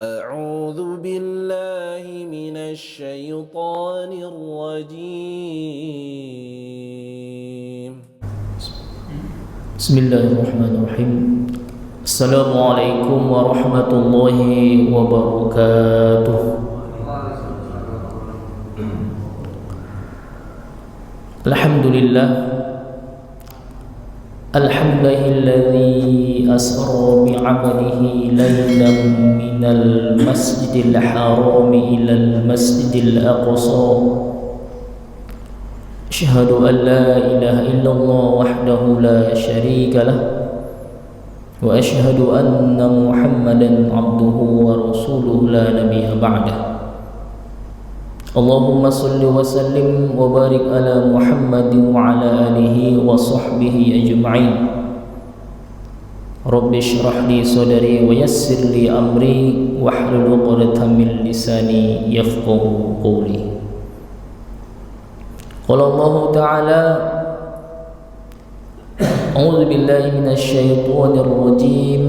أعوذ بالله من الشيطان الرجيم. بسم الله الرحمن الرحيم. السلام عليكم ورحمة الله وبركاته. الحمد لله الذي أسرى بعبده ليلا من المسجد الحرام إلى المسجد الأقصى. أشهد أن لا إله إلا الله وحده لا شريك له وأشهد أن محمدا عبده ورسوله لا نبي بعده. اللهم صل وسلم وبارك على محمد وعلى آله وصحبه أجمعين. رب اشرح لي صدري ويسر لي أمري واحلل عقدة من لساني يفقهوا قولي. قال الله تعالى: أعوذ بالله من الشيطان الرجيم.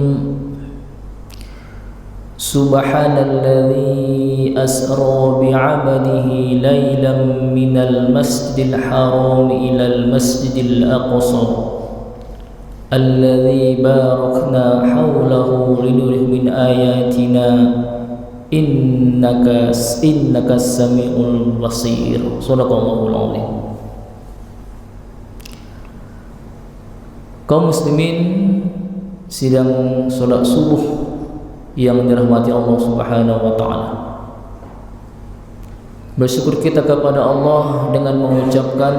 سبحان الذي أسرى بعبده ليلا من المسجد الحرام إلى المسجد الأقصى الذي باركنا حوله لنريه من آياتنا إنك السميع البصير. صدق الله العظيم. Kaum muslimin sedang sholat subuh yang dirahmati Allah Subhanahu wa taala. Bersyukur kita kepada Allah dengan mengucapkan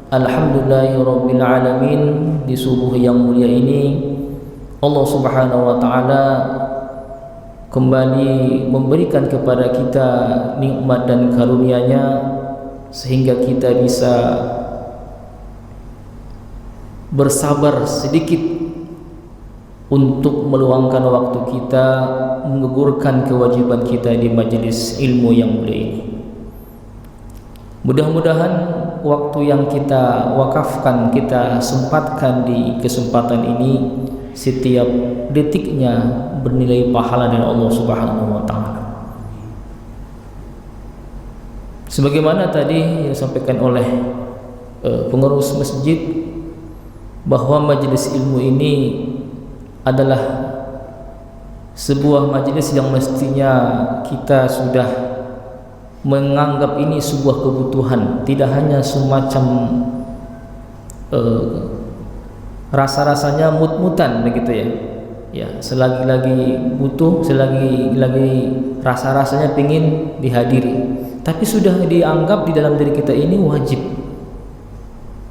alhamdulillahirabbil alamin. Di subuh yang mulia ini Allah Subhanahu wa taala kembali memberikan kepada kita nikmat dan karunia-Nya sehingga kita bisa bersabar sedikit untuk meluangkan waktu kita menggugurkan kewajiban kita di majelis ilmu yang mulia ini. Mudah-mudahan waktu yang kita wakafkan, kita sempatkan di kesempatan ini, setiap detiknya bernilai pahala dari Allah Subhanahu wa taala. Sebagaimana tadi yang disampaikan oleh pengurus masjid bahwa majelis ilmu ini adalah sebuah majelis yang mestinya kita sudah menganggap ini sebuah kebutuhan, tidak hanya semacam rasa-rasanya mut-mutan begitu ya. Ya, selagi lagi butuh, selagi lagi rasa-rasanya ingin dihadiri, tapi sudah dianggap di dalam diri kita ini wajib.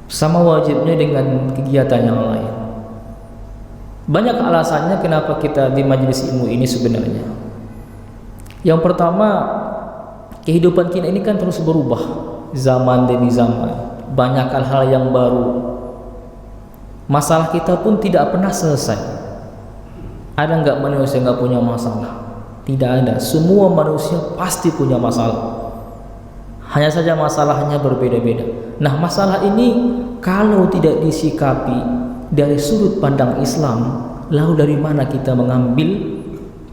Sama wajibnya dengan kegiatan yang lain. Banyak alasannya kenapa kita di majelis ilmu ini sebenarnya. Yang pertama, kehidupan kita ini kan terus berubah zaman demi zaman. Banyak hal-hal yang baru. Masalah kita pun tidak pernah selesai. Ada nggak manusia nggak punya masalah? Tidak ada. Semua manusia pasti punya masalah. Hanya saja masalahnya berbeda-beda. Nah, masalah ini kalau tidak disikapi dari sudut pandang Islam, lalu dari mana kita mengambil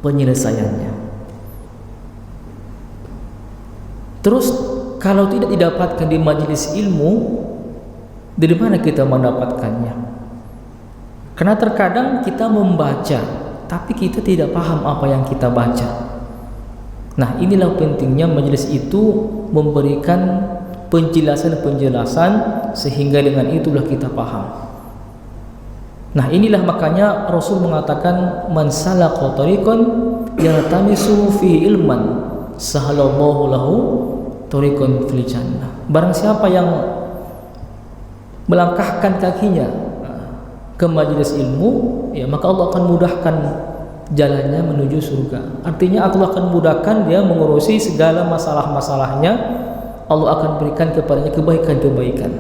penyelesaiannya? Terus kalau tidak didapatkan di majelis ilmu, dari mana kita mendapatkannya? Karena terkadang kita membaca, tapi kita tidak paham apa yang kita baca. Nah, inilah pentingnya majelis itu memberikan penjelasan-penjelasan sehingga dengan itulah kita paham. Nah, inilah makanya Rasul mengatakan man salaka tariqan yaltamisu fi ilman sahalallahu lahu tariqan fil jannah. Barang siapa yang melangkahkan kakinya ke majelis ilmu, ya maka Allah akan mudahkan jalannya menuju surga. Artinya Allah akan mudahkan dia mengurusi segala masalah-masalahnya. Allah akan berikan kepadanya kebaikan-kebaikan.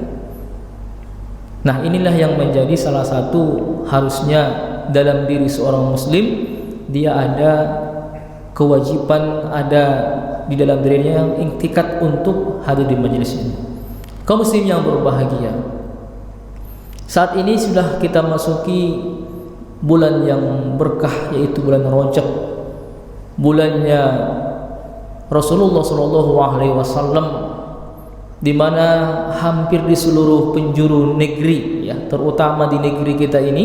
Nah, inilah yang menjadi salah satu harusnya dalam diri seorang muslim, dia ada kewajiban, ada di dalam dirinya yang iktikad untuk hadir di majelis ini. Kaum muslim yang berbahagia, saat ini sudah kita masuki bulan yang berkah, yaitu bulan Rajab. bulannya Rasulullah SAW, di mana hampir di seluruh penjuru negeri, ya, terutama di negeri kita ini,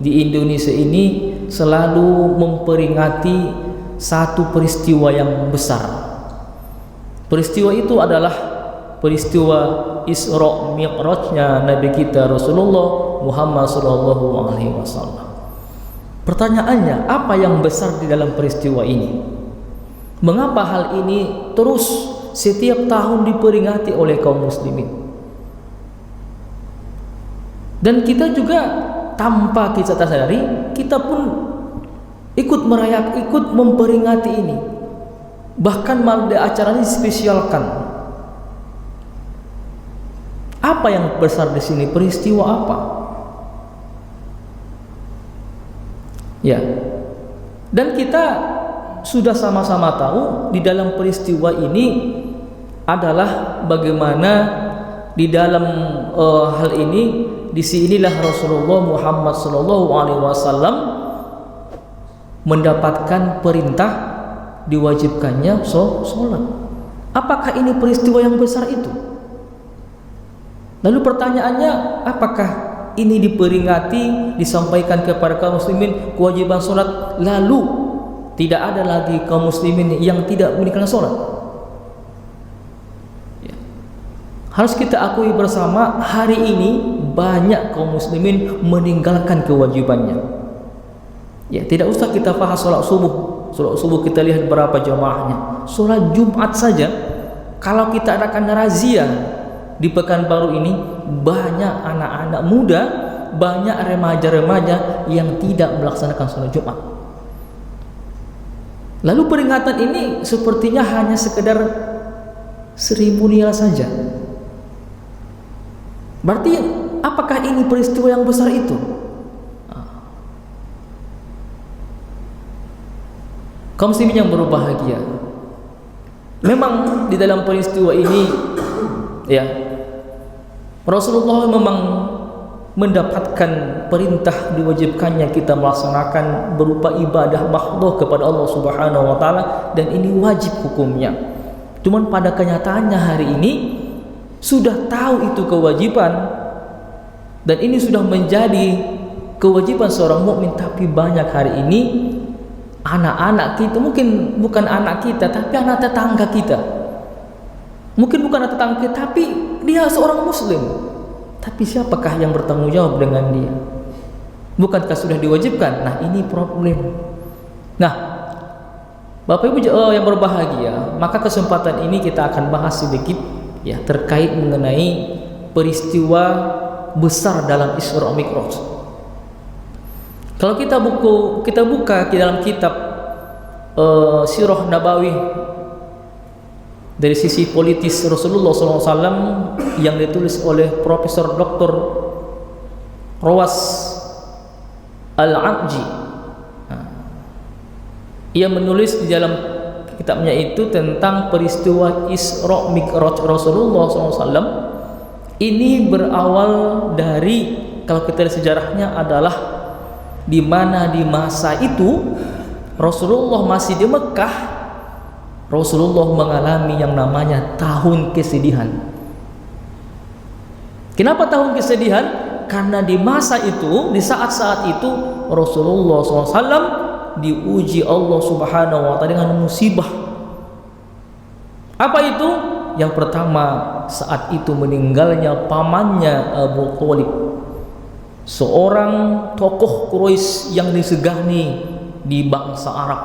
di Indonesia ini, selalu memperingati satu peristiwa yang besar. Peristiwa itu adalah peristiwa Isra Mi'rajnya Nabi kita Rasulullah Muhammad SAW. Pertanyaannya, apa yang besar di dalam peristiwa ini? Mengapa hal ini terus setiap tahun diperingati oleh kaum muslimin? Dan kita juga tanpa kita sadari, kita pun ikut merayakan, ikut memperingati ini. Bahkan malah acara ini spesialkan. Apa yang besar di sini? Peristiwa apa? Ya, dan kita sudah sama-sama tahu di dalam peristiwa ini adalah bagaimana di dalam hal ini, disinilah Rasulullah Muhammad SAW mendapatkan perintah diwajibkannya sholat. Apakah ini peristiwa yang besar itu? Lalu pertanyaannya, apakah ini diperingati, disampaikan kepada kaum muslimin kewajiban sholat, lalu tidak ada lagi kaum muslimin yang tidak menunaikan sholat? Ya. Harus kita akui bersama, hari ini banyak kaum muslimin meninggalkan kewajibannya. Ya, tidak usah kita bahas sholat subuh. Sholat subuh kita lihat berapa jamaahnya. Sholat Jumat saja, kalau kita adakan razia di Pekanbaru ini, banyak anak-anak muda, banyak remaja-remaja yang tidak melaksanakan sholat Jumat. Lalu peringatan ini sepertinya hanya sekedar seremonial saja. Berarti apakah ini peristiwa yang besar itu? Kaum muslimin yang berbahagia, memang di dalam peristiwa ini, ya, Rasulullah memang mendapatkan perintah diwajibkannya kita melaksanakan berupa ibadah mahdhah kepada Allah Subhanahu wa taala, dan ini wajib hukumnya. Cuman pada kenyataannya hari ini sudah tahu itu kewajiban, dan ini sudah menjadi kewajiban seorang mukmin, tapi banyak hari ini anak-anak kita, mungkin bukan anak kita tapi anak tetangga kita, mungkin bukan anak tetangga kita, tapi dia seorang muslim, tapi siapakah yang bertanggung jawab dengan dia? Bukankah sudah diwajibkan? Nah, ini problem. Nah, Bapak Ibu yang berbahagia, maka kesempatan ini kita akan bahas sedikit, ya, terkait mengenai peristiwa besar dalam Isra Mi'raj. Kalau kita buka di dalam kitab Sirah Nabawi dari sisi politis Rasulullah SAW yang ditulis oleh Profesor Dr. Rawas Al-Abji, ia menulis di dalam kitabnya itu tentang peristiwa Isra Mi'raj Rasulullah SAW. Ini berawal dari, kalau kita lihat sejarahnya, adalah di mana di masa itu Rasulullah masih di Mekah, Rasulullah mengalami yang namanya tahun kesedihan. Kenapa tahun kesedihan? Karena di masa itu, di saat-saat itu Rasulullah SAW diuji Allah Subhanahu wa ta'ala dengan musibah. Apa itu? Yang pertama, saat itu meninggalnya pamannya Abu Thalib, seorang tokoh Quraisy yang disegani di bangsa Arab,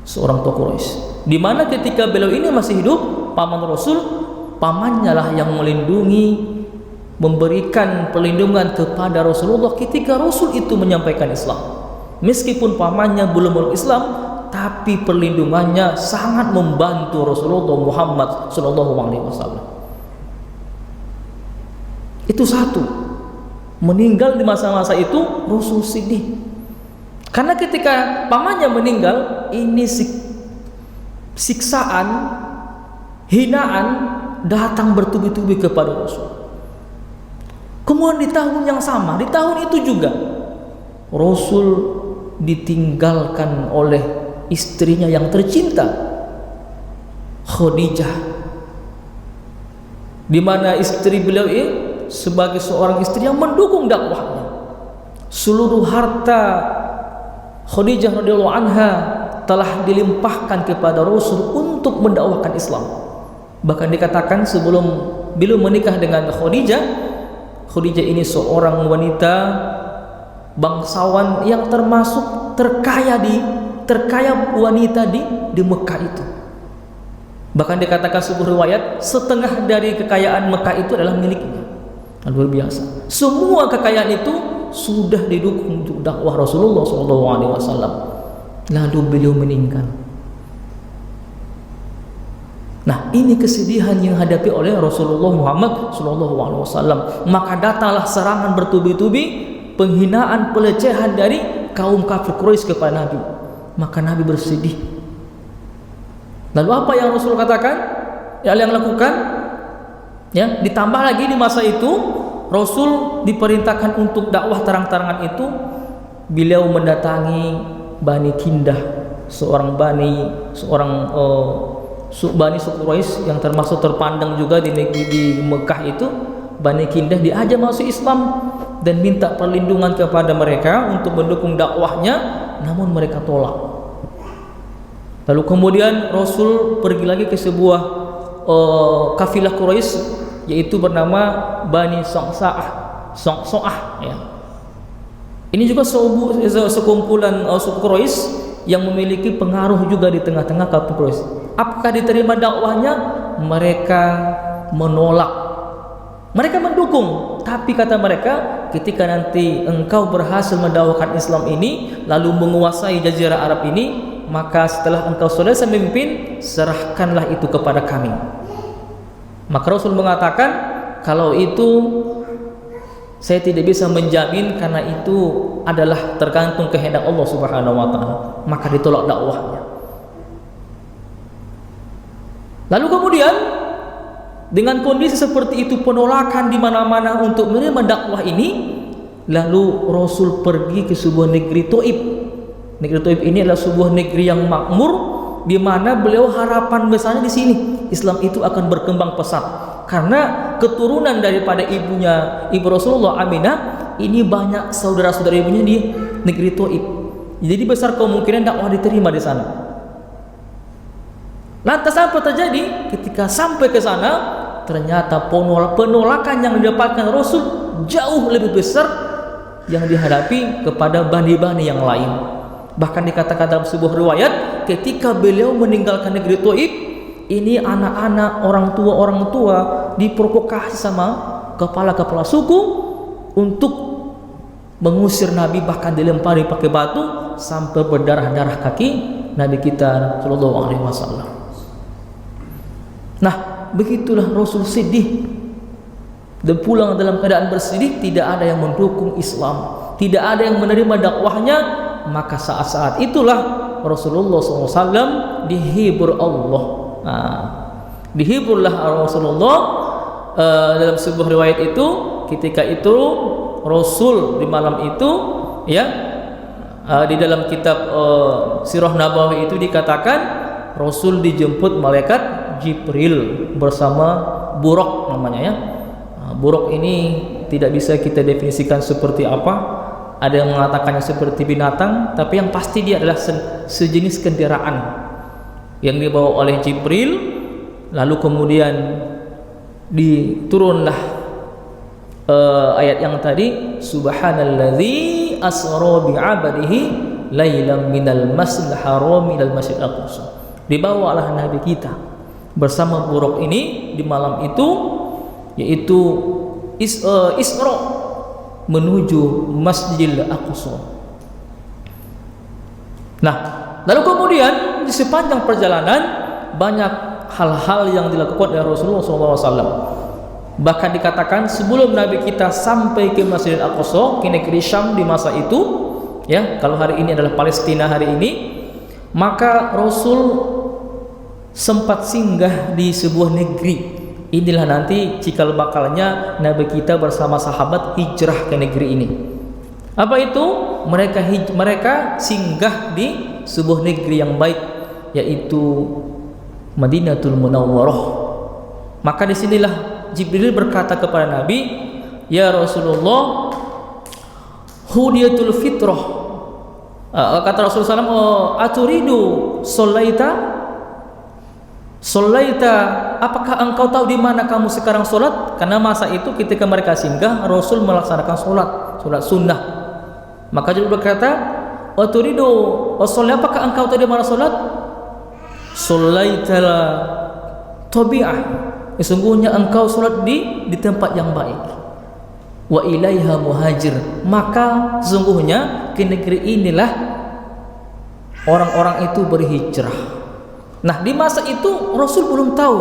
seorang tokoh Quraisy, di mana ketika beliau ini masih hidup, paman Rasul, pamannya lah yang melindungi, memberikan perlindungan kepada Rasulullah ketika Rasul itu menyampaikan Islam. Meskipun pamannya belum masuk Islam, tapi perlindungannya sangat membantu Rasulullah Muhammad SAW. Itu satu. Meninggal di masa-masa itu Rasul sedih. Karena ketika pamannya meninggal, ini siksaan, hinaan datang bertubi-tubi kepada Rasul. Kemudian di tahun yang sama, di tahun itu juga Rasul ditinggalkan oleh istrinya yang tercinta, Khadijah, di mana istri beliau ini sebagai seorang istri yang mendukung dakwahnya. Seluruh harta Khadijah radhiyallahu anha telah dilimpahkan kepada Rasul untuk mendakwahkan Islam. Bahkan dikatakan sebelum beliau menikah dengan Khadijah, Khadijah ini seorang wanita bangsawan yang termasuk terkaya wanita di Mekah itu. Bahkan dikatakan sebuah riwayat setengah dari kekayaan Mekah itu adalah miliknya. Luar biasa. Semua kekayaan itu sudah didukung untuk dakwah Rasulullah SAW. Lalu beliau meninggal. Nah, ini kesedihan yang hadapi oleh Rasulullah Muhammad SAW. Maka datanglah serangan bertubi-tubi, penghinaan, pelecehan dari kaum kafir Quraisy kepada Nabi. Maka Nabi bersedih. Lalu apa yang Rasul katakan? Yang lakukan? Ya, ditambah lagi di masa itu Rasul diperintahkan untuk dakwah terang-terangan itu. Beliau mendatangi Bani Kindah, seorang Bani suku Quraisy yang termasuk terpandang juga di Mekah itu. Bani Kindah diajak masuk Islam dan minta perlindungan kepada mereka untuk mendukung dakwahnya, namun mereka tolak. Lalu kemudian Rasul pergi lagi ke sebuah kafilah Quraisy, yaitu bernama Bani Sa'sa'ah ya. Ini juga sekumpulan suku Quraisy yang memiliki pengaruh juga di tengah-tengah kaum Quraisy. Apakah diterima dakwahnya? Mereka menolak. Mereka mendukung, tapi kata mereka, ketika nanti engkau berhasil mendakwahkan Islam ini, lalu menguasai jazirah Arab ini, maka setelah engkau selesai memimpin, serahkanlah itu kepada kami. Maka Rasul mengatakan, kalau itu saya tidak bisa menjamin, karena itu adalah tergantung kehendak Allah Subhanahu wa taala. Maka ditolak dakwahnya. Lalu kemudian dengan kondisi seperti itu, penolakan di mana-mana untuk menerima dakwah ini, lalu Rasul pergi ke sebuah negeri Taif. Negeri Taif ini adalah sebuah negeri yang makmur, di mana beliau harapan besarnya di sini Islam itu akan berkembang pesat. Karena keturunan daripada ibu Rasulullah Aminah ini banyak saudara-saudara ibunya di negeri Taif. Jadi besar kemungkinan dakwah diterima di sana. Lantas apa terjadi? Ketika sampai ke sana, ternyata penolakan yang didapatkan Rasul jauh lebih besar yang dihadapi kepada bani-bani yang lain. Bahkan dikatakan dalam sebuah riwayat, ketika beliau meninggalkan negeri Taif, ini anak-anak orang tua diprovokasi sama kepala-kepala suku untuk mengusir Nabi, bahkan dilempari pakai batu sampai berdarah-darah kaki Nabi kita Sallallahu Alaihi Wasallam. Nah, begitulah Rasul sedih dan pulang dalam keadaan bersedih. Tidak ada yang mendukung Islam, tidak ada yang menerima dakwahnya. Maka saat-saat itulah Rasulullah SAW dihibur Allah. Dihiburlah Rasulullah dalam sebuah riwayat itu. Ketika itu Rasul di malam itu, ya, di dalam kitab Sirah Nabawi itu dikatakan Rasul dijemput malaikat Jibril bersama buraq namanya ya. Buraq ini tidak bisa kita definisikan seperti apa. Ada yang mengatakannya seperti binatang, tapi yang pasti dia adalah sejenis kendaraan yang dibawa oleh Jibril. Lalu kemudian diturunlah ayat yang tadi, subhanalladzi asra bi'abadihi lailam minal masjidil haram ilal masjidil aqsa. Dibawalah Nabi kita bersama buraq ini di malam itu, yaitu Isra menuju Masjidil Aqsa. Nah, lalu kemudian di sepanjang perjalanan banyak hal-hal yang dilakukan oleh Rasulullah SAW. Bahkan dikatakan sebelum Nabi kita sampai ke Masjidil Aqsa, ke negeri Syam di masa itu, ya, kalau hari ini adalah Palestina hari ini, maka Rasul sempat singgah di sebuah negeri. Inilah nanti cikal bakalnya Nabi kita bersama sahabat hijrah ke negeri ini. Apa itu? mereka singgah di sebuah negeri yang baik, yaitu Madinatul Munawwarah. Maka disinilah Jibril berkata kepada Nabi, "Ya Rasulullah, hudiyatul fitrah." Kata Rasulullah SAW, "Aturidu Sholaita, apakah engkau tahu di mana kamu sekarang sholat?" Karena masa itu ketika mereka singgah, Rasul melaksanakan sholat sunnah. Maka Jibril berkata, "Aturidu Sholaita, apakah engkau tahu di mana sholat?" "Sholaita tabi'ah, sesungguhnya engkau sholat di tempat yang baik. Wa ilaiha muhajir, maka sesungguhnya ke negeri inilah orang-orang itu berhijrah." Nah, di masa itu Rasul belum tahu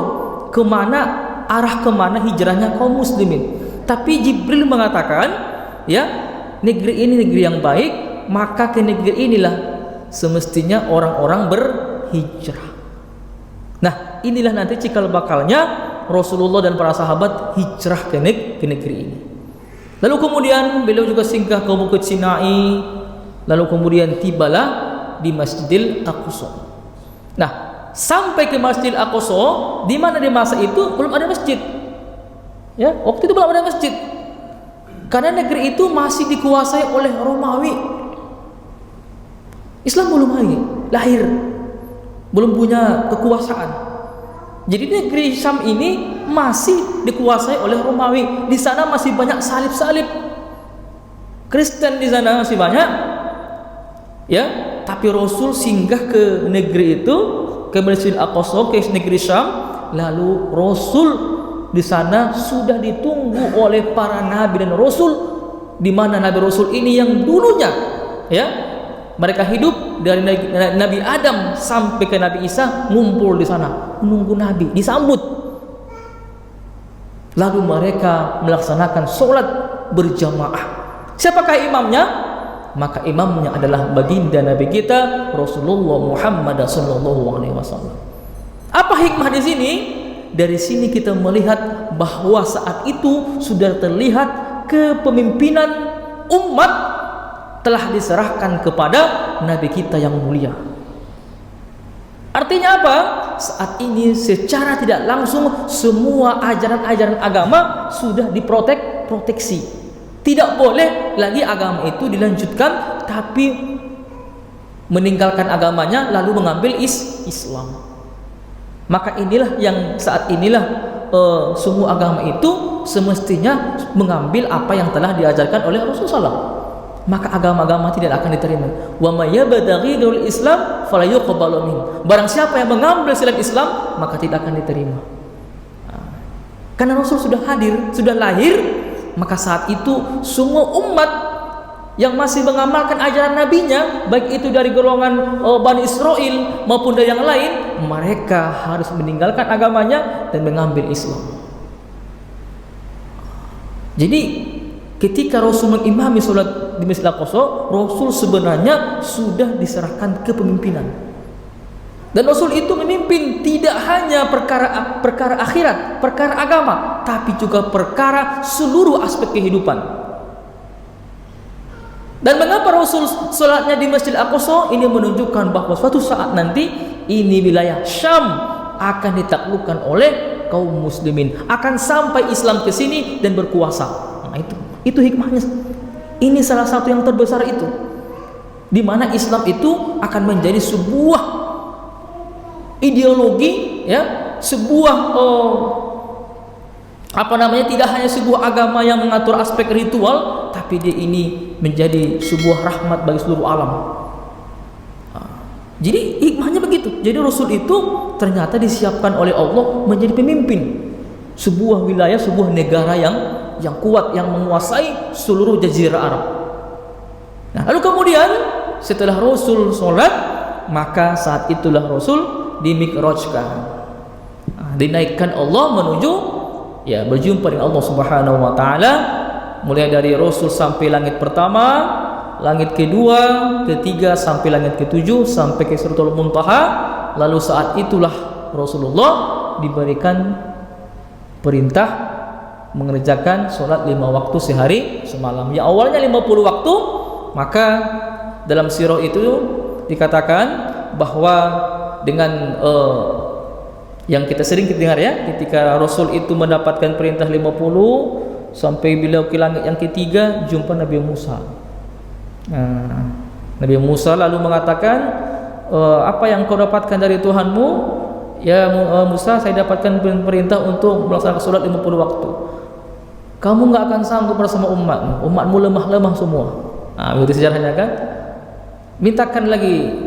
arah kemana hijrahnya kaum muslimin. Tapi Jibril mengatakan, ya, negeri ini negeri yang baik, maka ke negeri inilah semestinya orang-orang berhijrah. Nah, inilah nanti cikal bakalnya Rasulullah dan para sahabat hijrah ke negeri ini. Lalu kemudian beliau juga singgah ke Bukit Sinai, lalu kemudian tibalah di Masjidil Aqsa. Nah, sampai ke Masjidil Aqsa, di mana di masa itu belum ada masjid. Ya, waktu itu belum ada masjid. Karena negeri itu masih dikuasai oleh Romawi. Islam belum lahir, belum punya kekuasaan. Jadi negeri Syam ini masih dikuasai oleh Romawi. Di sana masih banyak salib-salib. Kristen di sana masih banyak. Ya, tapi Rasul singgah ke negeri itu, ke Masjidil Aqsa, ke negeri Syam. Lalu Rasul di sana sudah ditunggu oleh para nabi dan rasul, di mana nabi rasul ini yang dulunya, ya, mereka hidup dari Nabi Adam sampai ke Nabi Isa, ngumpul di sana menunggu Nabi disambut. Lalu mereka melaksanakan sholat berjamaah. Siapakah imamnya? Maka imamnya adalah baginda Nabi kita Rasulullah Muhammad SAW. Apa hikmah di sini? Dari sini kita melihat bahwa saat itu sudah terlihat kepemimpinan umat telah diserahkan kepada Nabi kita yang mulia. Artinya apa? Saat ini secara tidak langsung semua ajaran-ajaran agama sudah diproteksi. Tidak boleh lagi agama itu dilanjutkan tapi meninggalkan agamanya lalu mengambil Islam. Maka inilah yang saat inilah semua agama itu semestinya mengambil apa yang telah diajarkan oleh Rasulullah SAW. Maka agama-agama tidak akan diterima. Wa may yabtaghi ghairal Islam fala yuqbalu min. Barang siapa yang mengambil selain Islam, maka tidak akan diterima. Karena Rasul sudah hadir, sudah lahir, maka saat itu semua umat yang masih mengamalkan ajaran nabinya, baik itu dari golongan Bani Israel maupun dari yang lain, mereka harus meninggalkan agamanya dan mengambil Islam. Jadi ketika Rasul mengimami sholat di Masjidil Aqsa, Rasul sebenarnya sudah diserahkan kepemimpinan. Dan Rasul itu memimpin tidak hanya perkara akhirat, perkara agama, tapi juga perkara seluruh aspek kehidupan. Dan mengapa Rasul sholatnya di Masjidil Aqsa? Ini menunjukkan bahwa suatu saat nanti ini wilayah Syam akan ditaklukkan oleh kaum muslimin, akan sampai Islam ke sini dan berkuasa. Nah, itu hikmahnya. Ini salah satu yang terbesar itu, di mana Islam itu akan menjadi sebuah ideologi, ya, sebuah tidak hanya sebuah agama yang mengatur aspek ritual, tapi dia ini menjadi sebuah rahmat bagi seluruh alam. Jadi hikmahnya begitu. Jadi Rasul itu ternyata disiapkan oleh Allah menjadi pemimpin sebuah wilayah, sebuah negara yang kuat, yang menguasai seluruh jazirah Arab. Nah, lalu kemudian setelah Rasul sholat, maka saat itulah Rasul dimikrajkan, dinaikkan Allah menuju, ya, berjumpa dengan Allah Subhanahu wa taala, mulai dari Rasul sampai langit pertama, langit kedua, ketiga sampai langit ketujuh, sampai ke Sidratul Muntaha. Lalu saat itulah Rasulullah diberikan perintah mengerjakan sholat 5 waktu sehari semalam. Ya, awalnya 50 waktu, Maka dalam sirah itu dikatakan bahwa dengan yang kita sering dengar ya, ketika Rasul itu mendapatkan perintah 50 sampai beliau ke langit yang ketiga, jumpa Nabi Musa. Nabi Musa lalu mengatakan, apa yang kau dapatkan dari Tuhanmu? Ya Musa, saya dapatkan perintah untuk melaksanakan sholat 50 waktu. Kamu nggak akan sanggup bersama umatmu lemah-lemah semua. Begitu sejarahnya kan. Mintakan lagi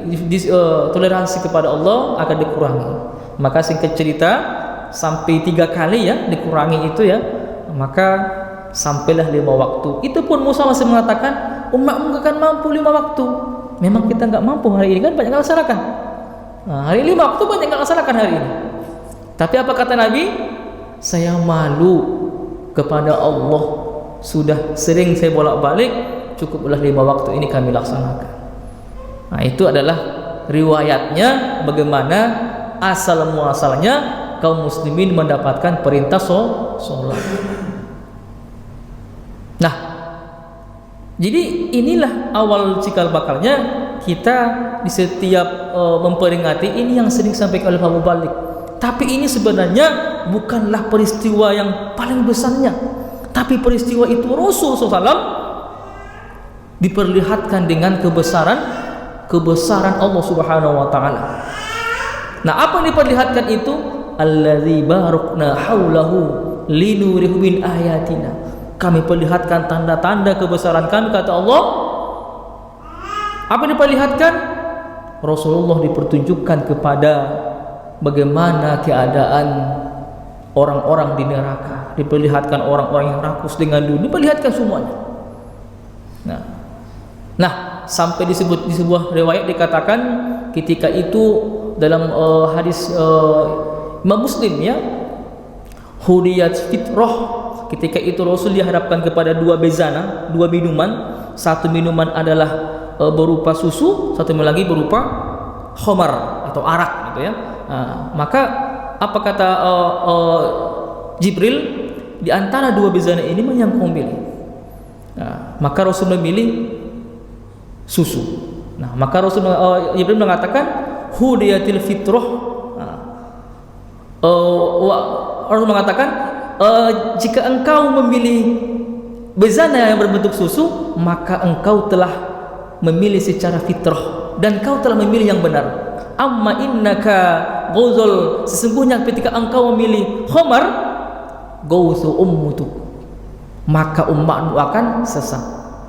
toleransi kepada Allah akan dikurangi. Maka singkat cerita sampai 3 kali ya dikurangi itu ya, maka sampailah 5 waktu. Itu pun Musa masih mengatakan umatmu gak akan mampu 5 waktu. Memang kita nggak mampu hari ini kan, banyak yang laksanakan. Hari 5 waktu banyak yang laksanakan hari ini. Tapi apa kata Nabi? Saya malu kepada Allah, sudah sering saya bolak-balik, cukuplah 5 waktu ini kami laksanakan. Itu adalah riwayatnya bagaimana asal muasalnya kaum muslimin mendapatkan perintah sholat. Nah, jadi inilah awal cikal bakalnya kita di setiap memperingati ini yang sering disampaikan oleh Pak Mubalik. Tapi ini sebenarnya bukanlah peristiwa yang paling besarnya, tapi peristiwa itu Rasul SAW diperlihatkan dengan kebesaran Allah Subhanahu wa taala. Nah, apa yang diperlihatkan itu? Allazi barakna haulahu linurihu min ayatina. Kami perlihatkan tanda-tanda kebesaran kami, kata Allah. Apa yang diperlihatkan? Rasulullah dipertunjukkan kepada bagaimana keadaan orang-orang di neraka, diperlihatkan orang-orang yang rakus dengan dunia, diperlihatkan semuanya. Nah, sampai disebut di sebuah riwayat dikatakan ketika itu dalam hadis Imam Muslim ya, hudiyat fitrah, ketika itu Rasul dihadapkan kepada 2 bezana, 2 minuman. Satu minuman adalah berupa susu, satu lagi berupa khamar atau arak gitu ya. Maka apa kata Jibril, di antara 2 bezana ini mana yang kau pilih? Maka Rasul memilih susu. Maka Jibril mengatakan hudiyatil fitrah. Rasul mengatakan jika engkau memilih bezana yang berbentuk susu, maka engkau telah memilih secara fitrah dan engkau telah memilih yang benar. Amma innaka ghuzul, sesungguhnya ketika engkau memilih khamar, ghauzu ummutu, maka umatmu akan sesat.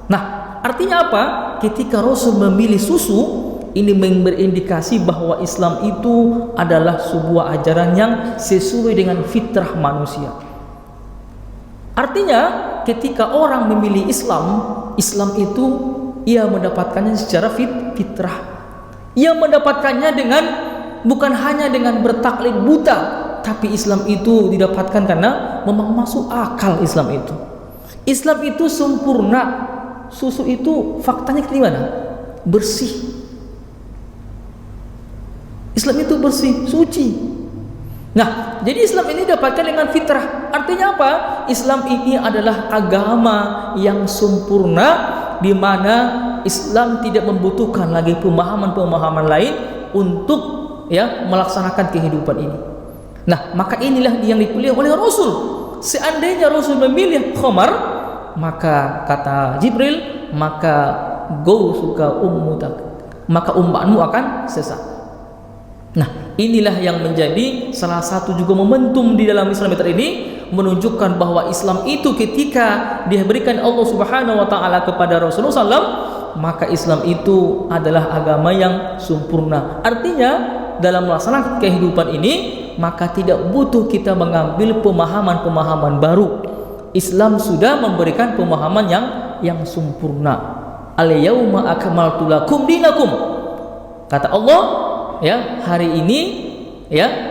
Nah, artinya apa? Ketika Rasul memilih susu, ini berindikasi bahwa Islam itu adalah sebuah ajaran yang sesuai dengan fitrah manusia. Artinya ketika orang memilih Islam itu ia mendapatkannya secara fitrah. Ia mendapatkannya dengan bukan hanya dengan bertaklid buta, tapi Islam itu didapatkan karena memang masuk akal. Islam itu sempurna. Susu itu faktanya gimana? Bersih. Islam itu bersih, suci. Nah, jadi Islam ini didapatkan dengan fitrah. Artinya apa? Islam ini adalah agama yang sempurna, di mana Islam tidak membutuhkan lagi pemahaman-pemahaman lain untuk melaksanakan kehidupan ini. Nah, maka inilah yang dipilih oleh Rasul. Seandainya Rasul memilih khamar, maka kata Jibril, maka gausuka ummutak, maka umatmu akan sesat. Nah, inilah yang menjadi salah satu juga momentum di dalam Islam ini, menunjukkan bahwa Islam itu ketika diberikan Allah Subhanahu wa taala kepada Rasulullah SAW, maka Islam itu adalah agama yang sempurna. Artinya dalam melaksanakan kehidupan ini, maka tidak butuh kita mengambil pemahaman-pemahaman baru. Islam sudah memberikan pemahaman yang sempurna. Al-yauma akmaltu lakum dinakum. Kata Allah, hari ini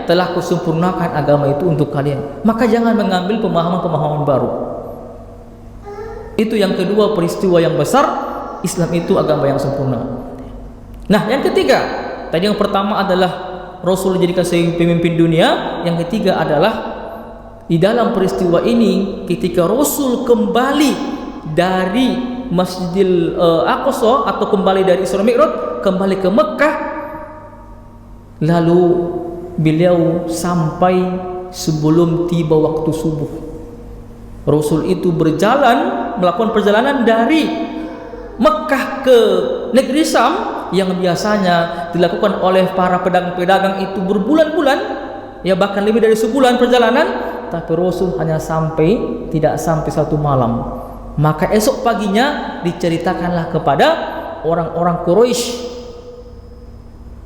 telah kusempurnakan agama itu untuk kalian. Maka jangan mengambil pemahaman-pemahaman baru. Itu yang kedua, peristiwa yang besar, Islam itu agama yang sempurna. Nah, yang ketiga, tadi yang pertama adalah Rasul dijadikan sebagai pemimpin dunia. Yang ketiga adalah di dalam peristiwa ini ketika Rasul kembali dari Masjidil Aqsa atau kembali dari Isra Mi'raj kembali ke Mekah, lalu beliau sampai sebelum tiba waktu subuh. Rasul itu berjalan, melakukan perjalanan dari Mekah ke negeri Syam yang biasanya dilakukan oleh para pedagang-pedagang itu berbulan-bulan, ya bahkan lebih dari sebulan perjalanan, tapi Rasul hanya tidak sampai 1 malam. Maka esok paginya diceritakanlah kepada orang-orang Quraisy.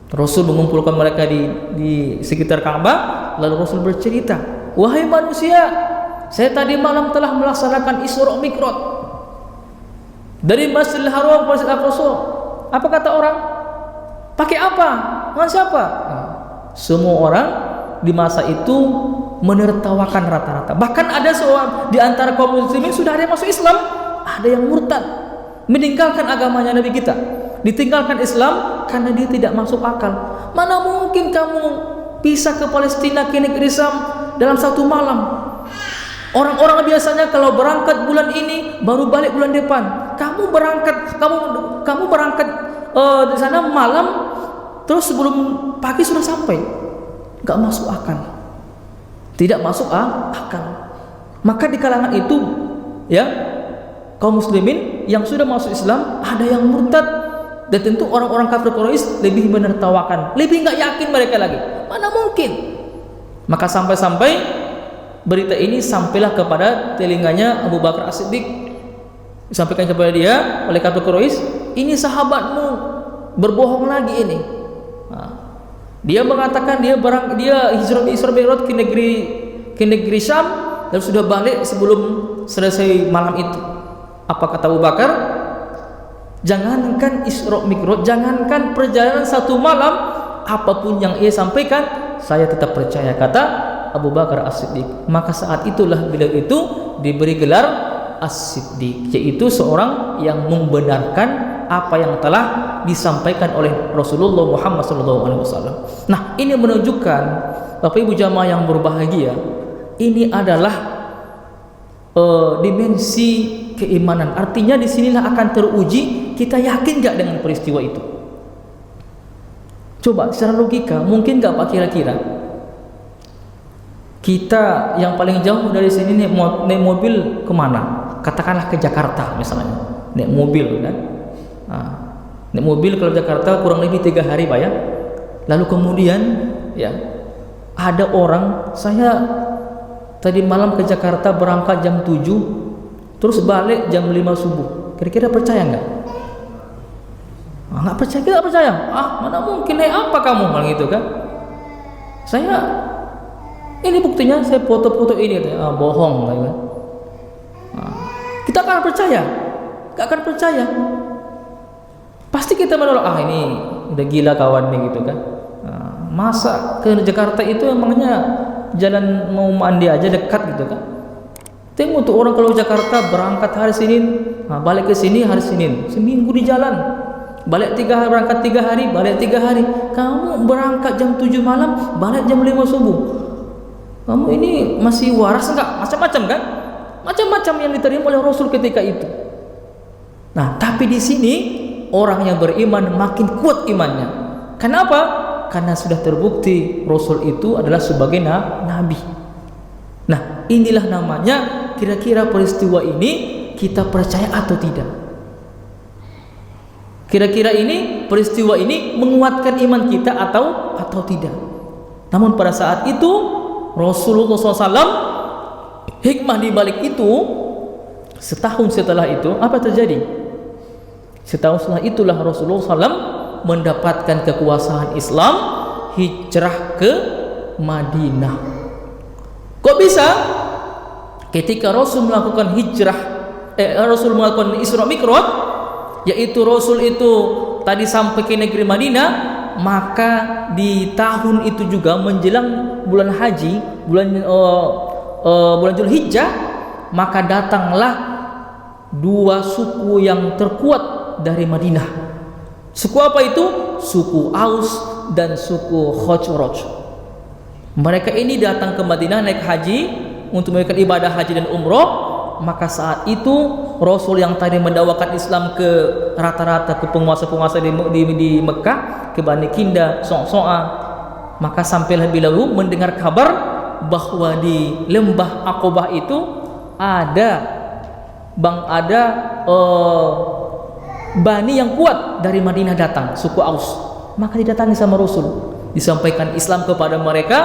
Rasul mengumpulkan mereka di sekitar Ka'bah, lalu Rasul bercerita, "Wahai manusia, saya tadi malam telah melaksanakan Isra Mi'raj dari Masjidil Haram ke Masjidil Aqsa." Apa kata orang? Pakai apa? Dengan siapa? Semua orang di masa itu menertawakan rata-rata. Bahkan ada seorang di antara kaum muslimin sudah ada yang masuk Islam, ada yang murtad, meninggalkan agamanya Nabi kita, ditinggalkan Islam karena dia tidak masuk akal. Mana mungkin kamu bisa ke Palestina, ke negeri Syam dalam 1 malam? Orang-orang biasanya kalau berangkat bulan ini baru balik bulan depan. Kamu berangkat di sana malam, terus sebelum pagi sudah sampai. Gak masuk akal. Tidak masuk akal. Maka di kalangan itu, ya, kaum muslimin yang sudah masuk Islam ada yang murtad, dan tentu orang-orang kafir Quraisy lebih menertawakan, lebih gak yakin mereka lagi. Mana mungkin? Maka sampai-sampai berita ini sampailah kepada telinganya Abu Bakar As-Siddiq. Disampaikan kepada dia oleh kafir Quraisy, "Ini sahabatmu berbohong lagi ini." Dia mengatakan dia Isra Mi'raj ke negeri Syam dan sudah balik sebelum selesai malam itu. Apa kata Abu Bakar? Jangankan Isra Mi'raj, jangankan perjalanan 1 malam, apapun yang ia sampaikan, saya tetap percaya, kata Abu Bakar As-Siddiq. Maka saat itulah beliau itu diberi gelar As-Siddiq, yaitu seorang yang membenarkan apa yang telah disampaikan oleh Rasulullah Muhammad SAW. Nah, ini menunjukkan, Bapak Ibu jamaah yang berbahagia, ini adalah dimensi keimanan. Artinya disinilah akan teruji kita yakin gak dengan peristiwa itu. Coba secara logika, mungkin gak Pak kira-kira kita yang paling jauh dari sini naik mobil kemana? Katakanlah ke Jakarta misalnya, naik mobil kan? Naik mobil ke Jakarta kurang lebih 3 hari Pak ya. Lalu kemudian ya ada orang, saya tadi malam ke Jakarta berangkat jam 7 terus balik jam 5 subuh. Kira-kira percaya nggak? Nggak percaya, kita percaya. Mana mungkin, naik apa kamu malah gitu kan? Ini buktinya, saya foto-foto ini, bohong kan? Kita akan percaya? Gak akan percaya. Pasti kita menolak, ini udah gila kawan nih gitu kan. Masa ke Jakarta itu emangnya jalan mau mandi aja dekat gitu kan. Tengok tuh orang kalau Jakarta berangkat hari Senin, balik ke sini hari Senin, seminggu di jalan. Balik 3 hari, berangkat 3 hari, balik 3 hari. Kamu berangkat jam 7 malam, balik jam 5 subuh. Kamu ini masih waras enggak? Macam-macam kan? Macam-macam yang diterima oleh Rasul ketika itu. Nah, tapi di sini orang yang beriman makin kuat imannya. Kenapa? Karena sudah terbukti Rasul itu adalah sebagai nabi. Nah, inilah namanya kira-kira peristiwa ini kita percaya atau tidak. Kira-kira ini peristiwa ini menguatkan iman kita atau tidak. Namun pada saat itu Rasulullah SAW, hikmah di balik itu, setahun setelah itu apa terjadi? Setahun setelah itulah Rasulullah SAW mendapatkan kekuasaan Islam, hijrah ke Madinah. Kok bisa? Ketika Rasul melakukan Rasul melakukan Isra Mi'raj, yaitu Rasul itu tadi sampai ke negeri Madinah, maka di tahun itu juga menjelang bulan haji, bulan Zulhijjah, maka datanglah 2 suku yang terkuat dari Madinah. Suku apa itu? Suku Aus dan suku Khazraj. Mereka ini datang ke Madinah naik haji untuk melakukan ibadah haji dan umroh. Maka saat itu Rasul yang tadi mendakwakan Islam ke rata-rata ke penguasa-penguasa di Mekah, ke Bani Kinda, So'a, maka sampai lebih lalu mendengar kabar bahwa di lembah Aqabah itu ada Bani yang kuat dari Madinah datang, suku Aus. Maka didatangi sama Rasul, disampaikan Islam kepada mereka,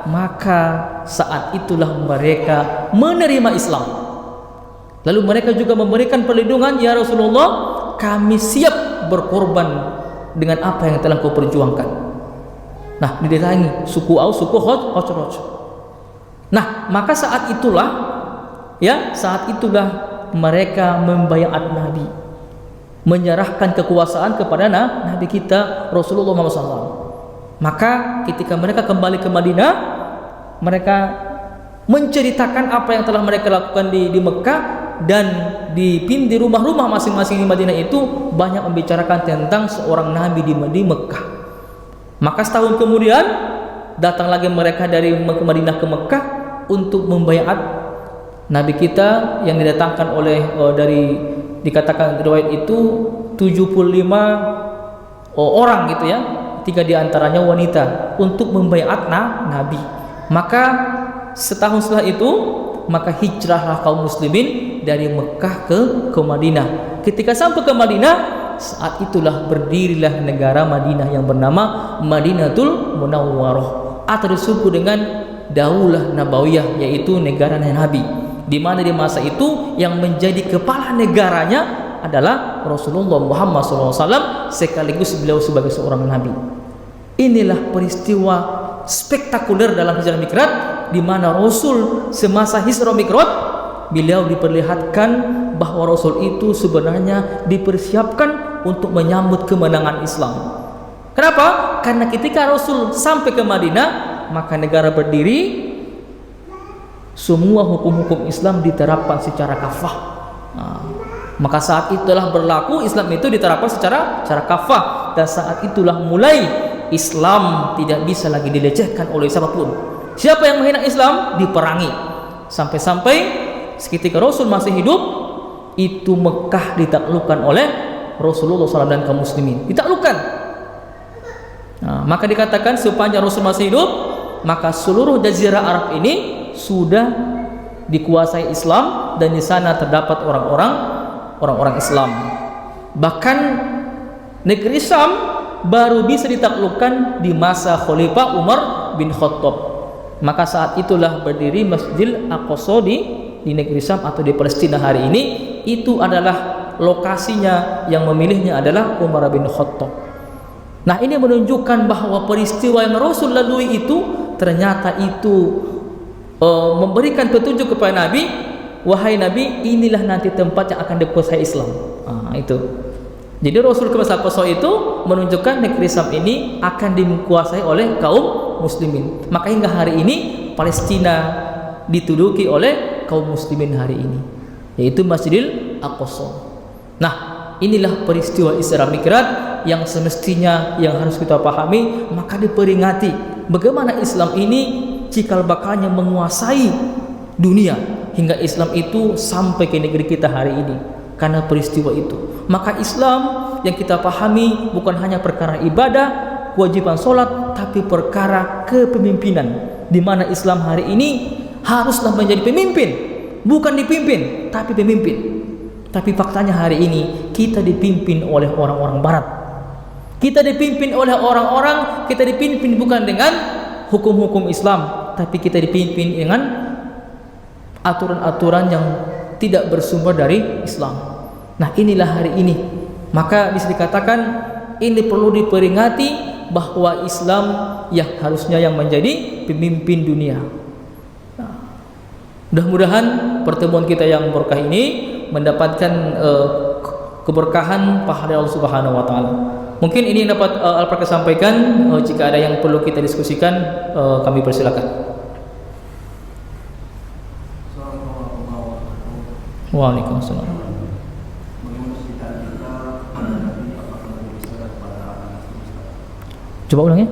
maka saat itulah mereka menerima Islam. Lalu mereka juga memberikan perlindungan, ya Rasulullah, kami siap berkorban dengan apa yang telah kau perjuangkan. Nah, didatangi suku Aus, suku Khazraj. Nah, maka saat itulah mereka membayat Nabi, menyerahkan kekuasaan kepada Nabi kita Rasulullah SAW. Maka ketika mereka kembali ke Madinah, mereka menceritakan apa yang telah mereka lakukan di Mekah, dan di rumah-rumah masing-masing di Madinah itu banyak membicarakan tentang seorang Nabi di Mekah. Maka setahun kemudian datang lagi mereka dari Madinah ke Mekah untuk membayat Nabi kita yang didatangkan oleh dikatakan riwayat itu 75 orang gitu ya, 3 diantaranya wanita, untuk membayat Nabi. Maka setahun setelah itu, maka hijrahlah kaum muslimin dari Mekah ke Madinah. Ketika sampai ke Madinah, saat itulah berdirilah negara Madinah yang bernama Madinatul Munawwarah, atau disebut dengan Daulah Nabawiyah, yaitu negara Nabi. Di mana di masa itu yang menjadi kepala negaranya adalah Rasulullah Muhammad SAW, sekaligus beliau sebagai seorang nabi. Inilah peristiwa spektakuler dalam Hijrah Mi'raj, di mana Rasul semasa Hijrah Mi'raj beliau diperlihatkan bahwa Rasul itu sebenarnya dipersiapkan untuk menyambut kemenangan Islam. Kenapa? Karena ketika Rasul sampai ke Madinah, maka negara berdiri, semua hukum-hukum Islam diterapkan secara kafah. Maka saat itulah berlaku Islam itu diterapkan secara kafah, dan saat itulah mulai Islam tidak bisa lagi dilecehkan oleh siapapun. Siapa yang menghina Islam diperangi. Sampai-sampai ketika Rasul masih hidup, itu Mekah ditaklukkan oleh Rasulullah SAW dan kaum muslimin. Ditaklukkan. Maka dikatakan sepanjang Rasul masih hidup, maka seluruh jazirah Arab ini sudah dikuasai Islam, dan di sana terdapat orang-orang Islam. Bahkan negeri Syam baru bisa ditaklukkan di masa Khalifah Umar bin Khattab. Maka saat itulah berdiri Masjidil Aqsa di negeri Syam atau di Palestina hari ini. Itu adalah lokasinya, yang memilihnya adalah Umar bin Khattab. Nah, ini menunjukkan bahwa peristiwa yang Rasul lalui itu ternyata itu memberikan petunjuk kepada Nabi, wahai Nabi, inilah nanti tempat yang akan dikuasai Islam. Itu. Jadi Rasul ke masa Aqsa itu menunjukkan negeri Syam ini akan dikuasai oleh kaum muslimin. Maka hingga hari ini Palestina dituduki oleh kaum muslimin hari ini, yaitu Masjidil Aqsa. Nah, inilah peristiwa Isra Mi'raj yang semestinya yang harus kita pahami. Maka diperingati bagaimana Islam ini cikal bakalnya menguasai dunia, hingga Islam itu sampai ke negeri kita hari ini karena peristiwa itu. Maka Islam yang kita pahami bukan hanya perkara ibadah, kewajiban sholat, tapi perkara kepemimpinan, di mana Islam hari ini haruslah menjadi pemimpin, bukan dipimpin, tapi pemimpin. Tapi faktanya hari ini kita dipimpin oleh orang-orang Barat. Kita dipimpin oleh orang-orang, kita dipimpin bukan dengan hukum-hukum Islam, tapi kita dipimpin dengan aturan-aturan yang tidak bersumber dari Islam. Nah, inilah hari ini. Maka bisa dikatakan ini perlu diperingati bahwa Islam yang harusnya yang menjadi pemimpin dunia. Nah, mudah-mudahan pertemuan kita yang berkah ini mendapatkan keberkahan pahala Allah Subhanahu wa taala. Mungkin ini yang dapat Al-Prakir sampaikan. Jika ada yang perlu kita diskusikan, kami persilakan. Waalaikumsalam. Coba ulang ya.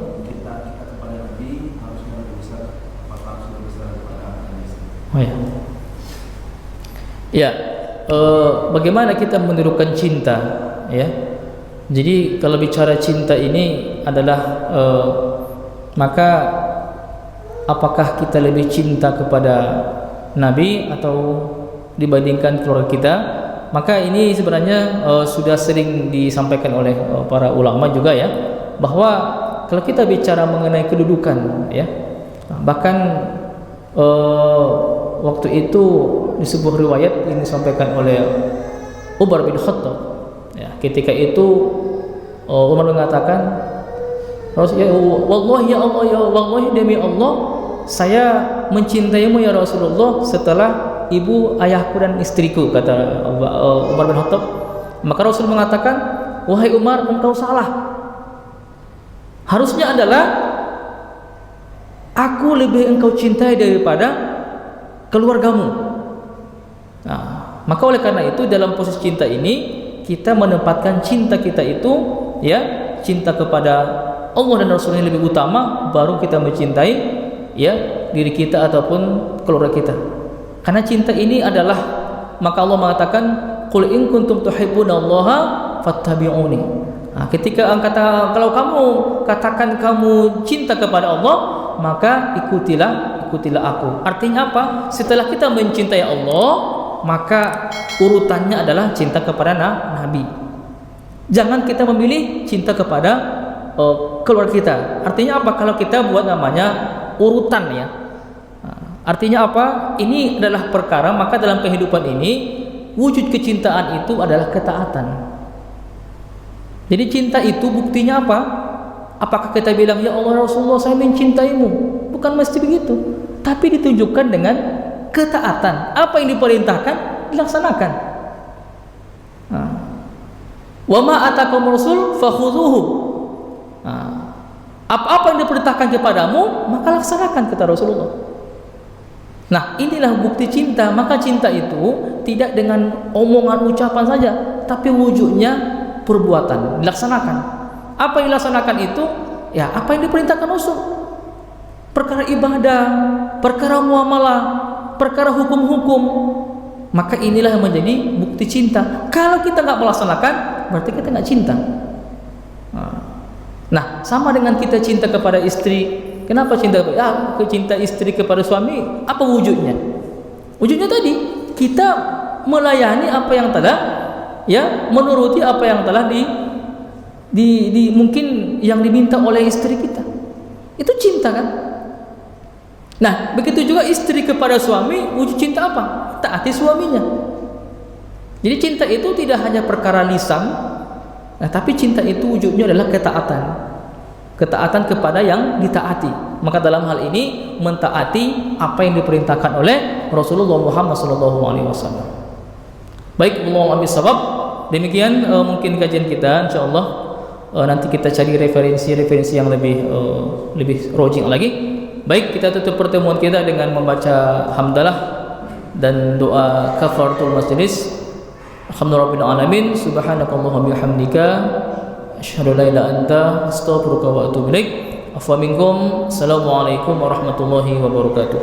Oh ya. Ya. bagaimana kita menirukan cinta, ya. Jadi kalau bicara cinta ini adalah maka apakah kita lebih cinta kepada Nabi atau dibandingkan keluarga kita? Maka ini sebenarnya sudah sering disampaikan oleh para ulama juga, ya, bahwa kalau kita bicara mengenai kedudukan, ya, bahkan waktu itu di sebuah riwayat yang disampaikan oleh Umar bin Khattab, ya, ketika itu Umar mengatakan, ya wallahi ya Allah, ya wallahi demi Allah, saya mencintaimu ya Rasulullah setelah ibu, ayahku dan istriku, kata Umar bin Khattab. Maka Rasul mengatakan, wahai Umar, engkau salah. Harusnya adalah aku lebih engkau cintai daripada keluargamu. Nah, maka oleh karena itu dalam posisi cinta ini kita menempatkan cinta kita itu, ya, cinta kepada Allah dan Rasulnya lebih utama, baru kita mencintai, ya, diri kita ataupun keluarga kita. Karena cinta ini adalah, maka Allah mengatakan, qul in kuntum tuhibbunallaha fattabi'uni. Nah, ketika kalau kamu katakan kamu cinta kepada Allah, maka ikutilah aku. Artinya apa? Setelah kita mencintai Allah, maka urutannya adalah cinta kepada Nabi. Jangan kita memilih cinta kepada keluarga kita. Artinya apa? Kalau kita buat namanya urutan, ya. Artinya apa? Ini adalah perkara, maka dalam kehidupan ini wujud kecintaan itu adalah ketaatan. Jadi cinta itu buktinya apa? Apakah kita bilang, ya Allah Rasulullah saya mencintaimu? Bukan mesti begitu, tapi ditunjukkan dengan ketaatan. Apa yang diperintahkan dilaksanakan. Wa ma atakum rasul fakhudhuhu. Apa-apa yang diperintahkan kepadamu, maka laksanakan, kata Rasulullah. Nah, inilah bukti cinta. Maka cinta itu tidak dengan omongan, ucapan saja, tapi wujudnya perbuatan, dilaksanakan. Apa yang dilaksanakan itu, ya, apa yang diperintahkan Rasul. Perkara ibadah, perkara muamalah, perkara hukum-hukum. Maka inilah yang menjadi bukti cinta. Kalau kita nggak melaksanakan, berarti kita nggak cinta. Nah, sama dengan kita cinta kepada istri. Kenapa cinta? Ya, cinta istri kepada suami. Apa wujudnya? Wujudnya tadi kita melayani apa yang telah, ya, menuruti apa yang telah mungkin yang diminta oleh istri kita. Itu cinta, kan? Nah, begitu juga istri kepada suami, wujud cinta apa? Taati suaminya. Jadi cinta itu tidak hanya perkara lisan, nah, tapi cinta itu wujudnya adalah ketaatan. Ketaatan kepada yang ditaati. Maka dalam hal ini mentaati apa yang diperintahkan oleh Rasulullah Muhammad SAW. Baik, Allahumma bisawab. Demikian mungkin kajian kita, insyaallah nanti kita cari referensi yang lebih rojing lagi. Baik, kita tutup pertemuan kita dengan membaca hamdalah dan doa kafaratul majlis. Alhamdulillahirabbil alamin, subhanakallahumma bihamdika asyhadu an la ilaha illa anta astaghfiruka wa atubu ilaik. Afwa minkum. Assalamualaikum warahmatullahi wabarakatuh.